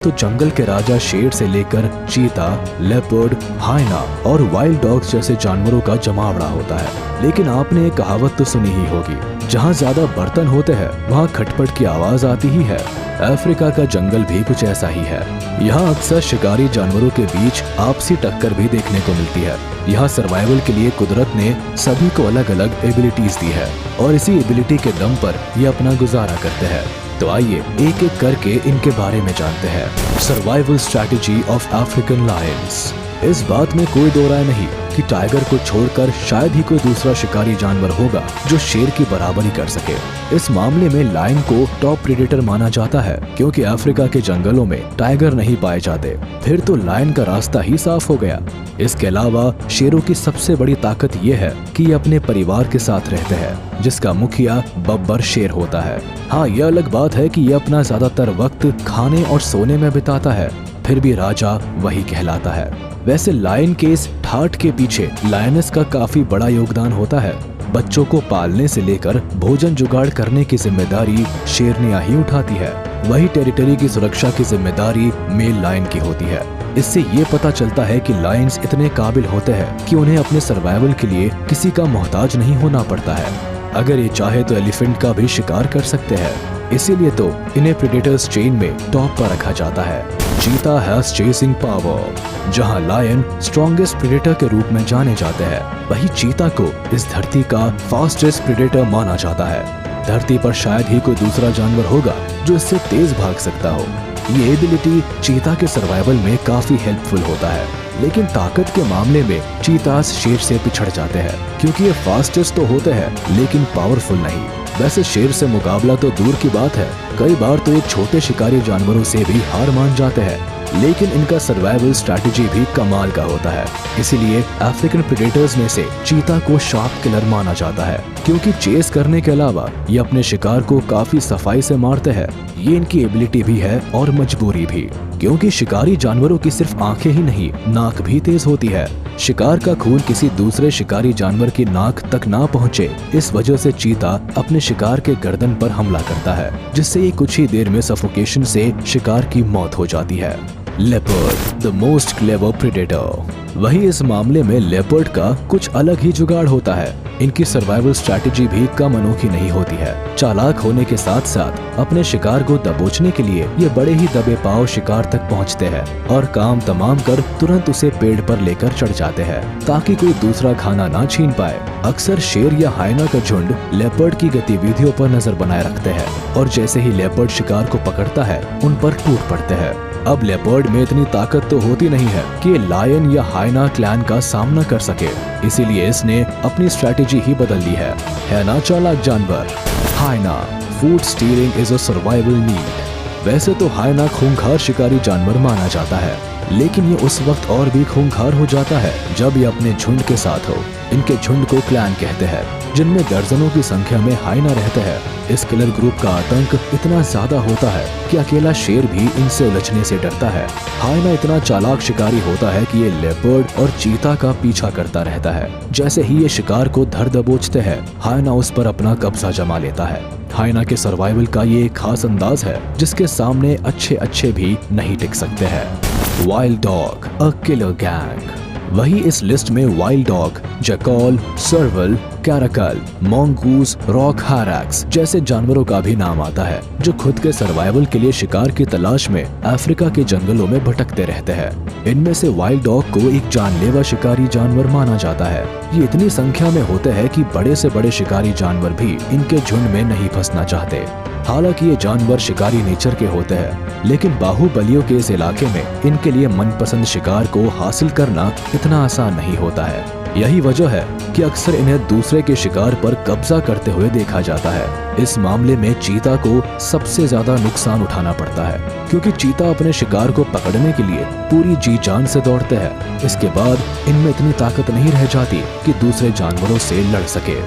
तो जंगल के राजा शेर से लेकर चीता, लेपर्ड, हाइना और वाइल्ड डॉग्स जैसे जानवरों का जमावड़ा होता है। लेकिन आपने एक कहावत तो सुनी ही होगी, जहाँ ज्यादा बर्तन होते हैं वहाँ खटपट की आवाज आती ही है। अफ्रीका का जंगल भी कुछ ऐसा ही है। यहाँ अक्सर शिकारी जानवरों के बीच आपसी टक्कर भी देखने को मिलती है। यहाँ सर्वाइवल के लिए कुदरत ने सभी को अलग अलग एबिलिटीज दी है और इसी एबिलिटी के दम पर ये अपना गुजारा करते हैं। तो आइए एक एक करके इनके बारे में जानते हैं। Survival strategy of African Lions. इस बात में कोई दो राय नहीं कि टाइगर को छोड़कर शायद ही कोई दूसरा शिकारी जानवर होगा जो शेर की बराबरी कर सके। इस मामले में लायन को टॉप प्रेडेटर माना जाता है, क्योंकि अफ्रीका के जंगलों में टाइगर नहीं पाए जाते। फिर तो लायन का रास्ता ही साफ हो गया। इसके अलावा शेरों की सबसे बड़ी ताकत ये है कि ये अपने परिवार के साथ रहते हैं, जिसका मुखिया बब्बर शेर होता है। हाँ, यह अलग बात है कि ये अपना ज्यादातर वक्त खाने और सोने में बिताता है, फिर भी राजा वही कहलाता है। वैसे लायन के इस ठाठ के पीछे लायनेस का काफी बड़ा योगदान होता है। बच्चों को पालने से लेकर भोजन जुगाड़ करने की जिम्मेदारी शेरनियां ही उठाती है। वही टेरिटरी की सुरक्षा की जिम्मेदारी मेल लायन की होती है। इससे ये पता चलता है कि लायंस इतने काबिल होते हैं कि उन्हें अपने सर्वाइवल के लिए किसी का मोहताज नहीं होना पड़ता है। अगर ये चाहे तो एलिफेंट का भी शिकार कर सकते हैं। इसीलिए तो इन्हें प्रेडेटर्स चेन में टॉप पर रखा जाता है। चीता हैज चेसिंग पावर। जहां लायन स्ट्रॉन्गेस्ट प्रेडेटर के रूप में जाने जाते हैं, वही चीता को इस धरती का फास्टेस्ट प्रेडेटर माना जाता है। धरती पर शायद ही कोई दूसरा जानवर होगा जो इससे तेज भाग सकता हो। ये एबिलिटी चीता के सर्वाइवल में काफी हेल्पफुल होता है। लेकिन ताकत के मामले में चीतास शेर से पिछड़ जाते हैं, क्योंकि ये फास्टेस्ट तो होते हैं लेकिन पावरफुल नहीं। वैसे शेर से मुकाबला तो दूर की बात है, कई बार तो ये छोटे शिकारी जानवरों से भी हार मान जाते हैं। लेकिन इनका सर्वाइवल स्ट्रैटेजी भी कमाल का होता है। इसीलिए अफ्रीकन प्रेडेटर्स में से चीता को शार्प किलर माना जाता है, क्योंकि चेस करने के अलावा ये अपने शिकार को काफी सफाई से मारते हैं। ये इनकी एबिलिटी भी है और मजबूरी भी, क्योंकि शिकारी जानवरों की सिर्फ आंखें ही नहीं, नाक भी तेज होती है। शिकार का खून किसी दूसरे शिकारी जानवर की नाक तक ना पहुंचे, इस वजह से चीता अपने शिकार के गर्दन पर हमला करता है, जिससे ये कुछ ही देर में सफोकेशन से शिकार की मौत हो जाती है। Leopard, the most clever predator. वही इस मामले में लेपर्ड का कुछ अलग ही जुगाड़ होता है। इनकी सर्वाइवल स्ट्रैटेजी भी कम अनोखी नहीं होती है। चालाक होने के साथ साथ अपने शिकार को दबोचने के लिए ये बड़े ही दबे पांव शिकार तक पहुंचते हैं और काम तमाम कर तुरंत उसे पेड़ पर लेकर चढ़ जाते हैं, ताकि कोई दूसरा खाना ना छीन पाए। अक्सर शेर या हाइना का झुंड लेपर्ड की गतिविधियों पर नजर बनाए रखते हैं और जैसे ही लेपर्ड शिकार को पकड़ता है, उन पर टूट पड़ते हैं। अब लेपर्ड में इतनी ताकत तो होती नहीं है कि लायन या हाइना क्लैन का सामना कर सके, इसीलिए इसने अपनी स्ट्रैटेजी ही बदल ली है ना चालाक जानवर। Hyena, food stealing is a survival need. वैसे तो हाइना खूंखार शिकारी जानवर माना जाता है, लेकिन ये उस वक्त और भी खूंखार हो जाता है जब ये अपने झुंड के साथ हो। इनके झुंड को क्लैन कहते हैं, जिनमें दर्जनों की संख्या में हाइना रहते हैं। इस किलर ग्रुप का आतंक इतना ज्यादा होता है कि अकेला शेर भी इनसे उलझने से डरता है। हाइना इतना चालाक शिकारी होता है कि ये लेपर्ड और चीता का पीछा करता रहता है। जैसे ही ये शिकार को धर दबोचते हैं, हाइना उस पर अपना कब्जा जमा लेता है। हाइना के सर्वाइवल का ये एक खास अंदाज है, जिसके सामने अच्छे भी नहीं टिक सकते हैं। Wild dog, a killer gang. वही इस लिस्ट में wild dog, jackal, सर्वल, Caracal, mongoose, rock हैरक्स जैसे जानवरों का भी नाम आता है, जो खुद के सर्वाइवल के लिए शिकार की तलाश में अफ्रीका के जंगलों में भटकते रहते हैं। इनमें से वाइल्ड डॉग को एक जानलेवा शिकारी जानवर माना जाता है। ये इतनी संख्या में होते हैं कि बड़े से बड़े शिकारी जानवर भी इनके झुंड में नहीं फंसना चाहते। हालांकि ये जानवर शिकारी नेचर के होते हैं, लेकिन बाहुबलियों के इस इलाके में इनके लिए मनपसंद शिकार को हासिल करना इतना आसान नहीं होता है। यही वजह है कि अक्सर इन्हें दूसरे के शिकार पर कब्जा करते हुए देखा जाता है। इस मामले में चीता को सबसे ज्यादा नुकसान उठाना पड़ता है, क्योंकि चीता अपने शिकार को पकड़ने के लिए पूरी जी जान से दौड़ते हैं। इसके बाद इनमें इतनी ताकत नहीं रह जाती कि दूसरे जानवरों से लड़ सके।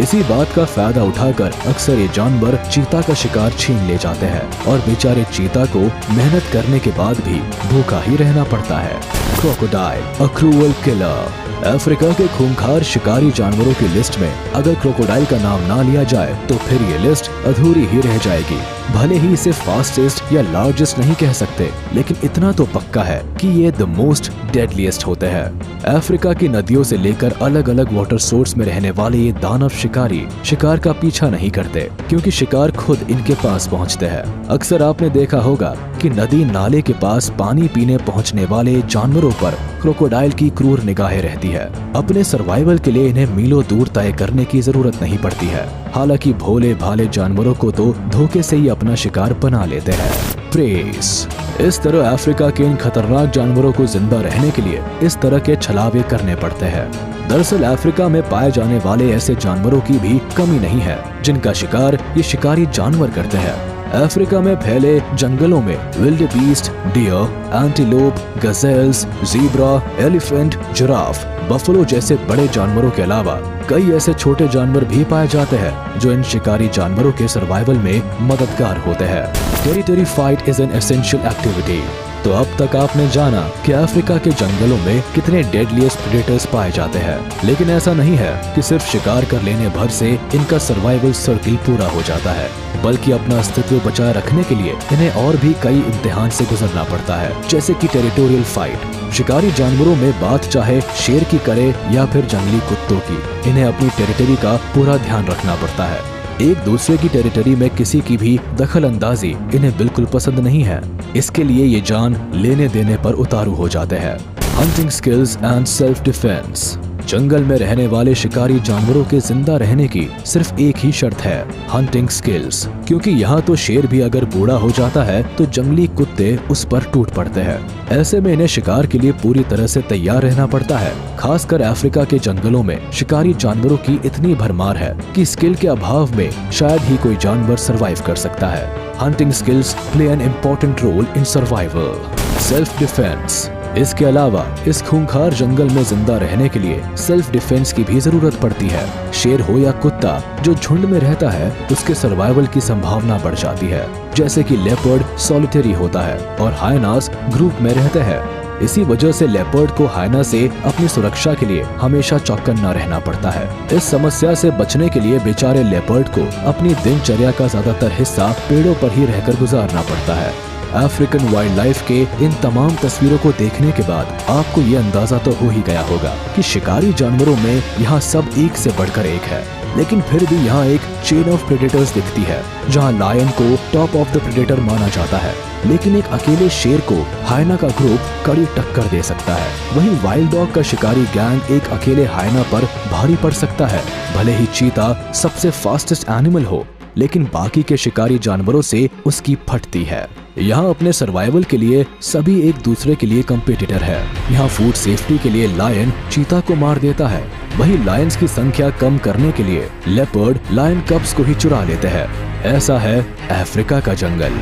इसी बात का फायदा उठाकर अक्सर ये जानवर चीता का शिकार छीन ले जाते हैं और बेचारे चीता को मेहनत करने के बाद भी भूखा ही रहना पड़ता है। क्रोकोडाइल, अ क्रूअल किलर। अफ्रीका के खूंखार शिकारी जानवरों की लिस्ट में अगर क्रोकोडाइल का नाम ना लिया जाए तो फिर ये लिस्ट अधूरी ही रह जाएगी। भले ही इसे फास्टेस्ट या लार्जेस्ट नहीं कह सकते, लेकिन इतना तो पक्का है कि ये द मोस्ट डेडलीस्ट होते हैं। अफ्रीका की नदियों से लेकर अलग अलग वाटर सोर्स में रहने वाले ये दानव शिकारी शिकार का पीछा नहीं करते, क्योंकि शिकार खुद इनके पास पहुंचते हैं। अक्सर आपने देखा होगा कि नदी नाले के पास पानी पीने पहुंचने वाले जानवरों पर क्रोकोडाइल की क्रूर निगाहें रहती है। अपने सर्वाइवल के लिए इन्हें मीलों दूर तय करने की जरूरत नहीं पड़ती है। हालांकि भोले भाले जानवरों को तो धोखे से ही अपना शिकार बना लेते हैं। प्रेस। इस तरह अफ्रीका के इन खतरनाक जानवरों को जिंदा रहने के लिए इस तरह के छलावे करने पड़ते हैं। दरअसल अफ्रीका में पाए जाने वाले ऐसे जानवरों की भी कमी नहीं है जिनका शिकार ये शिकारी जानवर करते हैं। अफ्रीका में फैले जंगलों में wild beast, deer, antelope, gazelles, zebra, elephant, giraffe, buffalo जैसे बड़े जानवरों के अलावा कई ऐसे छोटे जानवर भी पाए जाते हैं जो इन शिकारी जानवरों के सर्वाइवल में मददगार होते हैं। Territory fight is an essential activity. तो अब तक आपने जाना कि अफ्रीका के जंगलों में कितने डेडलीस्ट प्रेडेटर्स पाए जाते हैं, लेकिन ऐसा नहीं है कि सिर्फ शिकार कर लेने भर से इनका सर्वाइवल सर्किल पूरा हो जाता है, बल्कि अपना अस्तित्व बचाए रखने के लिए इन्हें और भी कई इम्तिहान से गुजरना पड़ता है, जैसे कि टेरिटोरियल फाइट। शिकारी जानवरों में बात चाहे शेर की करे या फिर जंगली कुत्तों की, इन्हें अपनी टेरिटरी का पूरा ध्यान रखना पड़ता है। एक दूसरे की टेरिटरी में किसी की भी दखल अंदाजी इन्हें बिल्कुल पसंद नहीं है। इसके लिए ये जान लेने देने पर उतारू हो जाते हैं। Hunting skills and self defence. जंगल में रहने वाले शिकारी जानवरों के जिंदा रहने की सिर्फ एक ही शर्त है, हंटिंग स्किल्स, क्योंकि यहाँ तो शेर भी अगर बूढ़ा हो जाता है तो जंगली कुत्ते उस पर टूट पड़ते हैं। ऐसे में इन्हें शिकार के लिए पूरी तरह से तैयार रहना पड़ता है। खासकर अफ्रीका के जंगलों में शिकारी जानवरों की इतनी भरमार है कि स्किल के अभाव में शायद ही कोई जानवर सरवाइव कर सकता है। Hunting skills play an important role in survival. Self defence. इसके अलावा इस खूंखार जंगल में जिंदा रहने के लिए सेल्फ डिफेंस की भी जरूरत पड़ती है। शेर हो या कुत्ता जो झुंड में रहता है उसके सर्वाइवल की संभावना बढ़ जाती है। जैसे कि लेपर्ड सॉलिटरी होता है और हाइनास ग्रुप में रहते हैं। इसी वजह से लेपर्ड को हाइना से अपनी सुरक्षा के लिए हमेशा चौकन्ना रहना पड़ता है। इस समस्या से बचने के लिए बेचारे लेपर्ड को अपनी दिनचर्या का ज्यादातर हिस्सा पेड़ों पर ही रहकर गुजारना पड़ता है। अफ्रीकन वाइल्ड लाइफ के इन तमाम तस्वीरों को देखने के बाद आपको ये अंदाजा तो हो ही गया होगा कि शिकारी जानवरों में यहाँ सब एक से बढ़कर एक है, लेकिन फिर भी यहाँ एक चेन ऑफ प्रेडेटर्स दिखती है, जहाँ लायन को टॉप ऑफ द प्रेडेटर माना जाता है, लेकिन एक अकेले शेर को हाइना का ग्रुप कड़ी टक्कर दे सकता है। वहीं वाइल्ड डॉग का शिकारी गैंग एक अकेले हाइना पर भारी पड़ सकता है। भले ही चीता सबसे फास्टेस्ट एनिमल हो, लेकिन बाकी के शिकारी जानवरों से उसकी फटती है। यहाँ अपने सर्वाइवल के लिए सभी एक दूसरे के लिए कंपटीटर है। यहाँ फूड सेफ्टी के लिए लायन चीता को मार देता है, वहीं लायंस की संख्या कम करने के लिए लेपर्ड लायन कब्स को ही चुरा लेते हैं। ऐसा है अफ्रीका का जंगल।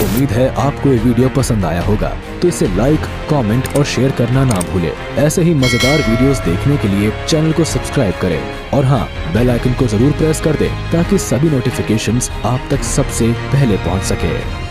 उम्मीद है आपको ये वीडियो पसंद आया होगा, तो इसे लाइक, कमेंट और शेयर करना ना भूलें। ऐसे ही मजेदार वीडियोस देखने के लिए चैनल को सब्सक्राइब करें और हाँ, बेल आइकन को जरूर प्रेस कर दें ताकि सभी नोटिफिकेशंस आप तक सबसे पहले पहुंच सके।